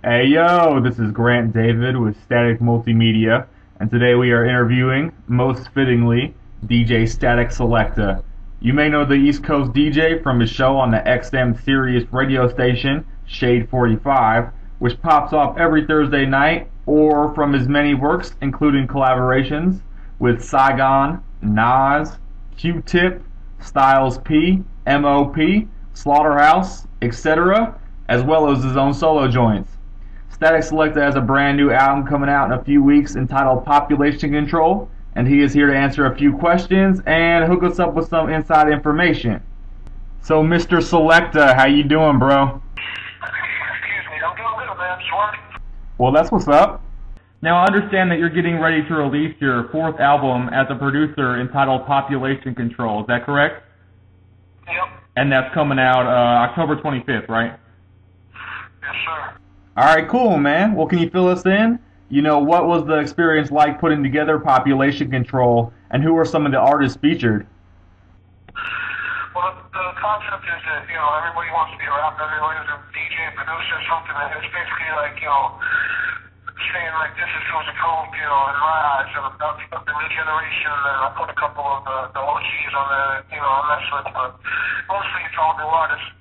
Hey yo, this is Grant David with Static Multimedia, and today we are interviewing, most fittingly, DJ Statik Selektah. You may know the East Coast DJ from his show on the XM Sirius Radio Station, Shade 45, which pops off every Thursday night, or from his many works, including collaborations with Saigon, Nas, Q-Tip, Styles P, M.O.P., Slaughterhouse, etc., as well as his own solo joints. Statik Selektah has a brand new album coming out in a few weeks entitled Population Control, and he is here to answer a few questions and hook us up with some inside information. So, Mr. Selektah, how you doing, bro? Excuse me, I'm doing good, man. Sorry. Well, that's what's up. Now, I understand that you're getting ready to release your fourth album as a producer entitled Population Control. Is that correct? Yep. And that's coming out October 25th, right? Yes, sir. All right, cool, man. Well, can you fill us in? You know, what was the experience like putting together Population Control, and who were some of the artists featured? Well, the concept is that, everybody wants to be a rapper, everybody wants to be a DJ, producer, something, and it's basically like, saying like this is who's approved, in my eyes, of the new generation, and I put a couple of the OGs on there, I mess with, but mostly it's all new artists.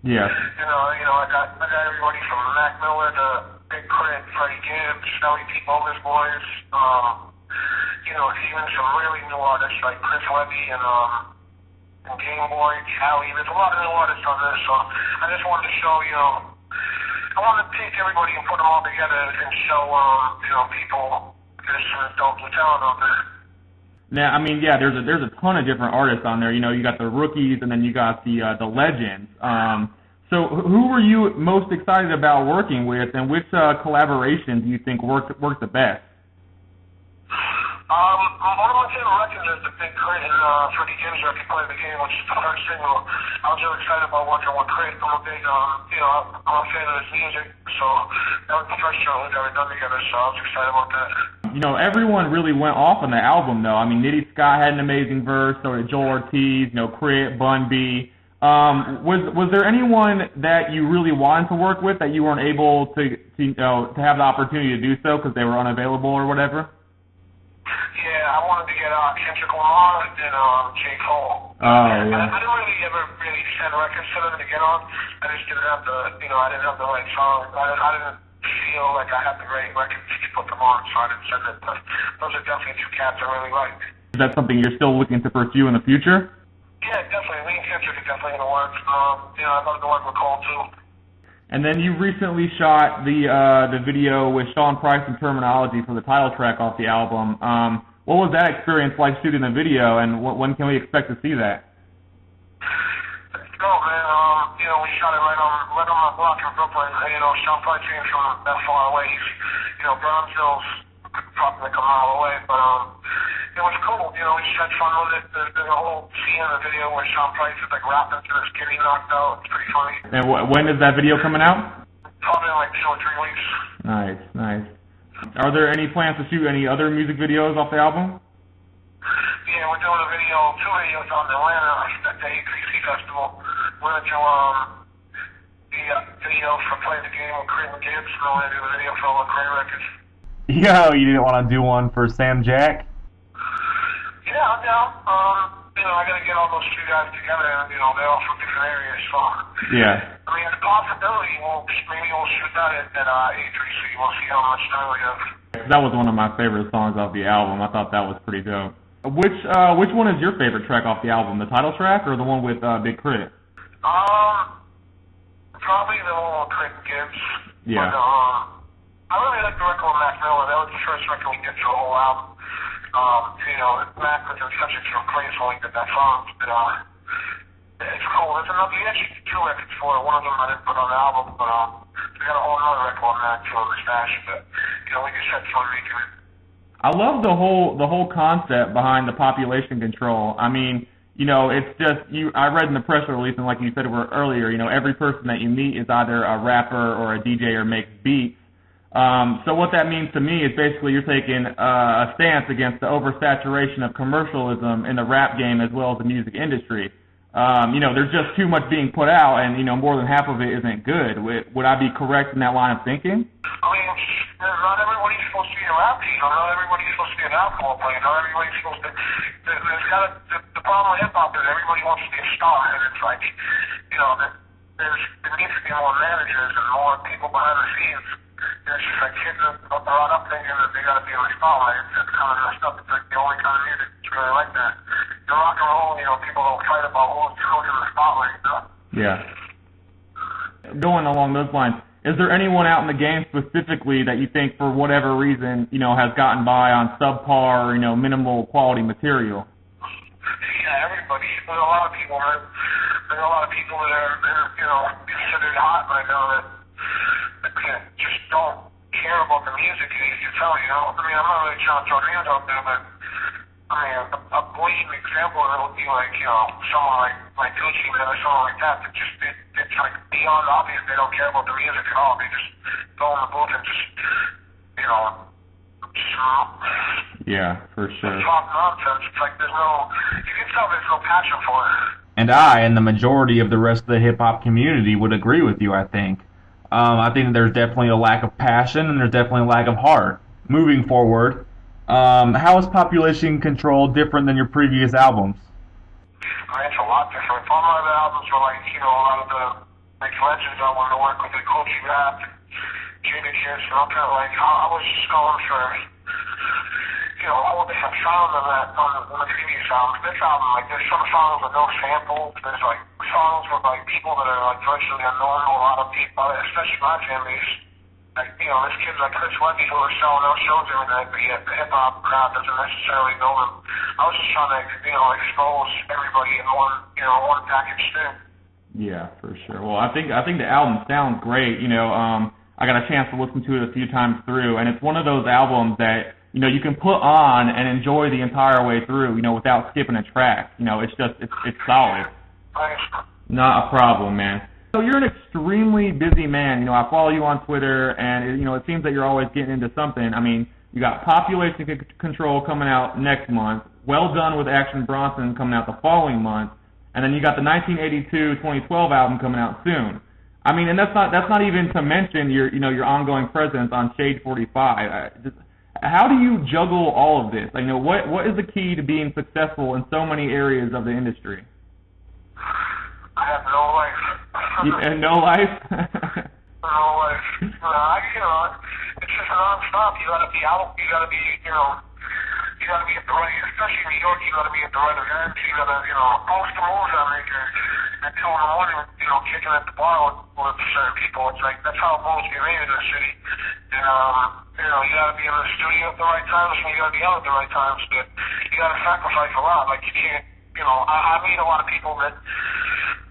Yeah. I got everybody from Mac Miller to Big Crit, Freddie Gibbs, Shelly P. Bogus Boys, even some really new artists like Chris Webby and Game Boy, Callie. There's a lot of new artists on this, so I just wanted to show, I wanted to take everybody and put them all together and show, people there's some dope talent out there. Now, I mean, yeah, there's a ton of different artists on there. You got the rookies, and then you got the legends. So, who were you most excited about working with, and which collaboration do you think worked the best? One of my favorite records is the Big Crit and Freddie Gibbs record, Play the Game, which is the first single. I was really excited about working with Crit. I'm a big, I'm a fan of his music, so that was the first show we've ever done together, so I was excited about that. Everyone really went off on the album, though. I mean, Diddy Scott had an amazing verse, so did Joel Ortiz, Crit, Bun B. Was there anyone that you really wanted to work with that you weren't able to have the opportunity to do so because they were unavailable or whatever? Yeah, I wanted to get Kendrick Lamar and J. Cole. Oh, yeah. I didn't really send records to them to get on. I just didn't have I didn't have the right song. I didn't feel like I had the right records to put them on, so I didn't send it. But those are definitely two cats I really like. Is that something you're still looking to pursue in the future? Yeah, definitely. Me and Kendrick are definitely going to work. I'd love to work with Cole, too. And then you recently shot the video with Sean Price and Termanology for the title track off the album. What was that experience like shooting the video, and when can we expect to see that? No, man. We shot it right on my block in Brooklyn. Sean Price came from that far away. He's, Bronzeville's probably like a mile away, but it was cool. We just had fun with it. There's a whole scene in the video where Sean Price is like rapping to this kid he knocked out. It's pretty funny. And when is that video coming out? Probably in like 2 or 3 weeks. Nice. Are there any plans to shoot any other music videos off the album? Yeah, we're doing 2 videos on Atlanta at the A3C Festival. We're going to do the video for Play the Game with Crit and Gibbs. We're going to do the video for all the Crit records. Yo, you didn't want to do one for Sam Jack? Yeah, I'm down. I got to get all those 2 guys together, and they're all from different areas, so. Yeah. I mean, the possibility, maybe we'll shoot that at A3C. We'll see how much time we have. That was one of my favorite songs off the album. I thought that was pretty dope. Which one is your favorite track off the album? The title track or the one with Big Crit? Probably the one with Crit and Gibbs. Yeah. But, I really like the record with Mac Miller. That was the first record we did for the whole album. Mac was in such a different place when we did that song. But, it's cool. There's another, we actually did 2 records for it. One of them I didn't put on the album, but we got a whole other record on Mac for the stash. But, we just had fun making it. I love the whole concept behind the population control. I mean, it's just I read in the press release, and like you said earlier, every person that you meet is either a rapper or a DJ or makes beats. So what that means to me is basically you're taking a stance against the oversaturation of commercialism in the rap game as well as the music industry. there's just too much being put out, and more than half of it isn't good. Would I be correct in that line of thinking? I mean, not everybody's supposed to be a rap diva. Not everybody's supposed to be an alcohol player. Not everybody's supposed to. The problem with hip hop is everybody wants to be a star, and it's like, there needs to be more managers and more people behind the scenes. It's just like kids are brought up thinking that they got to be in the spotlight. It's kind of messed up. It's like the only kind of music that's really like that. In rock and roll, people don't fight about who's in the spotlight. Yeah. Going along those lines, is there anyone out in the game specifically that you think, for whatever reason, has gotten by on subpar, minimal quality material? Yeah, everybody. There's a lot of people, man. There's a lot of people that are considered hot right now that just don't care about the music. You can tell, I mean, I'm not really trying to throw names out there, but I mean, a blatant example of it would be like, someone like Gucci, man, or someone like that. It's like beyond obvious they don't care about the music at all. They just go in the booth and just, yeah, for sure. Talk nonsense. It's like you can tell there's no passion for it. And I and the majority of the rest of the hip-hop community would agree with you, I think. I think that there's definitely a lack of passion, and there's definitely a lack of heart. Moving forward, how is Population Control different than your previous albums? I mean, it's a lot different. All my other albums were like, a lot of the legends I wanted to work with, like Coachy Rap, Jada Kiss, and all kind of like, I was just going for, a whole different sound than that on the previous albums. This album, like, there's some songs with no samples. There's, like, songs with, like, people that are, like, virtually unknown to a lot of people, especially my fan base. Like, there's kids like Chris Webby who are selling out shows every night, but yet the hip-hop crowd doesn't necessarily know them. I was just trying to, expose everybody in one package thing. Yeah, for sure. Well, I think the album sounds great. I got a chance to listen to it a few times through, and it's one of those albums that, you can put on and enjoy the entire way through, without skipping a track. It's solid. Thanks. Not a problem, man. So you're an extremely busy man. I follow you on Twitter, and it seems that you're always getting into something. I mean, you got Population Control coming out next month, Well Done with Action Bronson coming out the following month, and then you got the 1982-2012 album coming out soon. I mean, and that's not even to mention your ongoing presence on Shade 45. How do you juggle all of this? What is the key to being successful in so many areas of the industry? I have no life. And no life? No life. It's just non-stop. You gotta be out. You gotta be, you gotta be at the right, especially in New York, you gotta be at the right events. You gotta, most of the moves I make are at 2 in the morning, kicking at the bar with certain people. It's like, that's how moves get made in the city. And, you gotta be in the studio at the right times, and you gotta be out at the right times, but you gotta sacrifice a lot. Like, you can't, I meet a lot of people that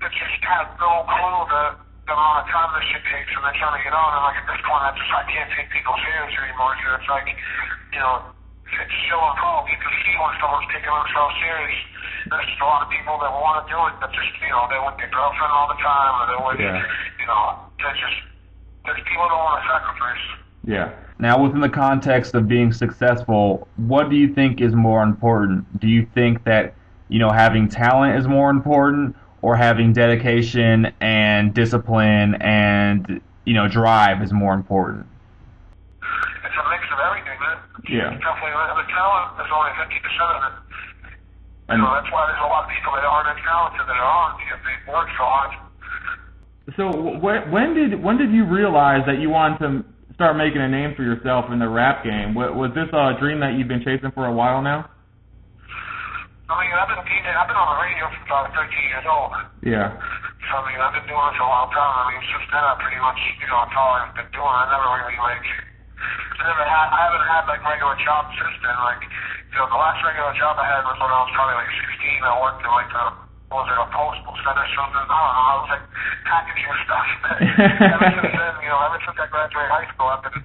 just have no clue the amount of time this shit takes, and they're trying to get on, and like, at this point, I can't take people serious anymore, so it's like, it's so improved. You can see when someone's taking themselves serious. There's just a lot of people that want to do it, but just, they're with their girlfriend all the time, or they're with, there's people that don't want to sacrifice. Yeah. Now, within the context of being successful, what do you think is more important? Do you think that, having talent is more important, or having dedication and discipline and, drive is more important? It's a mix of everything, man. Yeah. Definitely, the talent is only 50% of it. And that's why there's a lot of people that aren't as talented that are on, because they work so hard. So when did you realize that you wanted to start making a name for yourself in the rap game? Was this a dream that you've been chasing for a while now? I mean, I've been on the radio since I was 13 years old. Yeah. So, I mean, I've been doing this a long time. I mean, since then, I pretty much, it's all I've been doing. I never really, I haven't had, regular jobs since then. The last regular job I had was when I was probably, 16. I worked at, a postal center or something. I don't know. I was, packaging stuff. Ever since then, ever since I graduated high school, I've been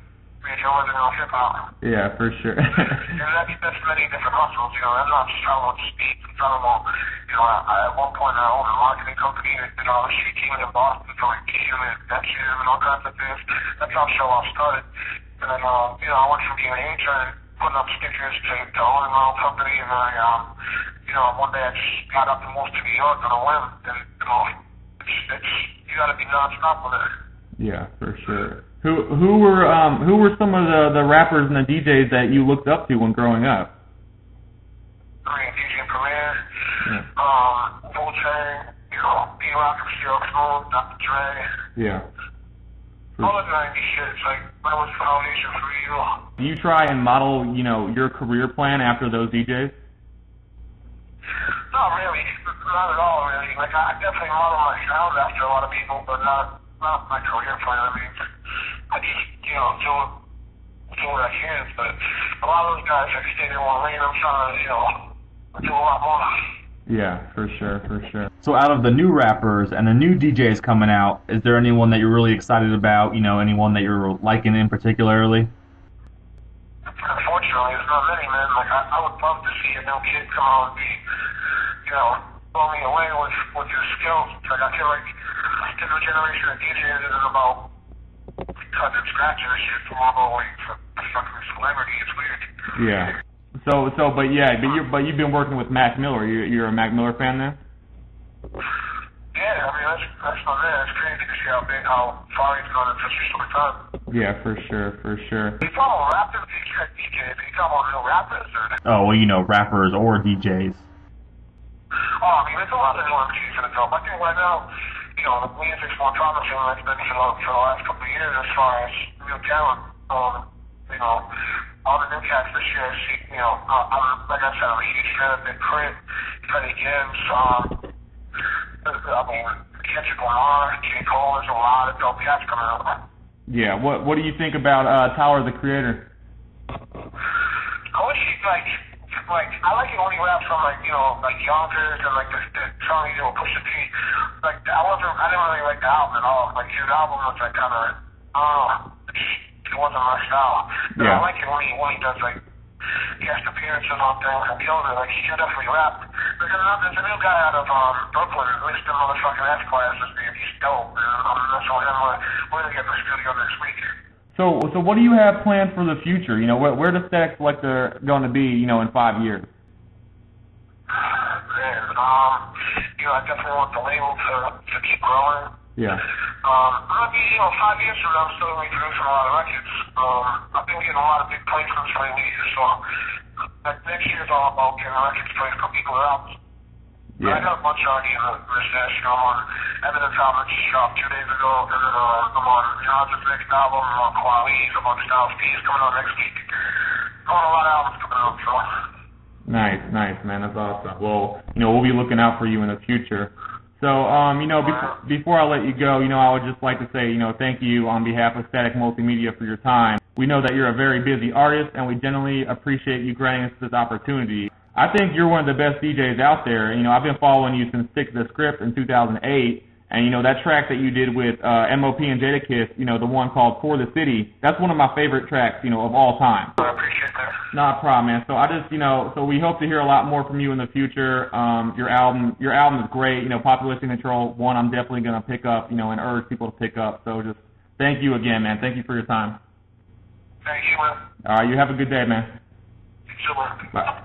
enjoying hip-hop. Yeah, for sure. That's many different hustles, I'm not just talking about speed. I'm talking about, at one point I owned a marketing company that did all the street teaming in Boston for Kim and Hampshire and all kinds of things. That's how ShowOff started. And then, I went from being an intern, putting up stickers to owning my own company, and then I you know, one day I just got up and moved to New York on a whim, and, you know, it's you got to be nonstop with it. Yeah, for sure. Who were some of the rappers and the DJs that you looked up to when growing up? I mean, DJ Premier, Yeah. Wu-Tang, you know, P-Rock, Still Smooth, Dr. Dre. Yeah. All the 90s shit, it's like, that was the foundation for you. Do you try and model, you know, your career plan after those DJs? Not really, not at all, really. Like, I definitely model my sound after a lot of people, but not my career plan. I mean, I just, you know, do what I can, but a lot of those guys that stay in one lane, I'm trying to, you know, do a lot more. Yeah, for sure, for sure. So out of the new rappers and the new DJs coming out, is there anyone that you're really excited about? You know, anyone that you're liking in particularly? Unfortunately, there's not many, man. Like, I would love to see a new kid come out and be, you know, blow me away with his skills. Like, I feel like the new generation of DJs isn't about cutting and scratching and shit from all the way to fucking celebrity. It's weird. Yeah. But you've been working with Mac Miller. You're a Mac Miller fan then? Yeah, I mean, that's my man. It's crazy to see how far he's gone in such a short time. Yeah, for sure, for sure. You talking about rappers? You said DJs. You talking about real rappers? Or? Oh, well, you know, rappers or DJs. Oh, I mean, there's a lot of new MCs in the dope. I think right now, you know, the music's more promising than it's been for the last couple of years as far as new talent. You know, all the new cats this year, you know, like I said, I'm a huge fan of Big Crit, Freddie Gibbs, I mean, Kendrick Lamar, J. Cole, there's a lot of dope cats coming out. Yeah, what do you think about Tyler, the Creator? I wish he, like, I like it when he raps on, like, you know, like Yonkers and, like, the song he did with Pusha T. Like, I didn't really like the album at all. Like, his album was, like, kind of, it wasn't my style. But Yeah. I like it when he does, like, guest appearances on things and kills it. Like, he can definitely rap. There's a new guy out of Brooklyn, Mr. Motherfucking S-Class, his name. He's dope. That's what we're going to get in the studio next week. So what do you have planned for the future? You know, where does Statik Selektah going to be, you know, in 5 years? Man, you know, I definitely want the label to keep growing. Yeah. I'm going to be, you know, 5 years from now, I'm still going to be producing a lot of records. I've been getting a lot of big placements lately, so like, next year's all about getting records placed for people out. Yeah. I got a bunch already in the stash. You know, I'm on Eminem's album shop 2 days ago, and then I'm on John's next album, I'm on Quali's, I'm on Styles P's coming out next week. I'm on a lot of albums coming out, so. Nice, man. That's awesome. Well, you know, we'll be looking out for you in the future. So, you know, before I let you go, you know, I would just like to say, you know, thank you on behalf of Statik Multimedia for your time. We know that you're a very busy artist, and we genuinely appreciate you granting us this opportunity. I think you're one of the best DJs out there. You know, I've been following you since Stick the Script in 2008, and, you know, that track that you did with MOP and Jadakiss, you know, the one called For the City, that's one of my favorite tracks, you know, of all time. I appreciate that. Not a problem, man. So I just, you know, so we hope to hear a lot more from you in the future. Your album is great. You know, Population Control, one I'm definitely going to pick up, you know, and urge people to pick up. So just thank you again, man. Thank you for your time. Thank you, man. All right, you have a good day, man. You too, man. Bye.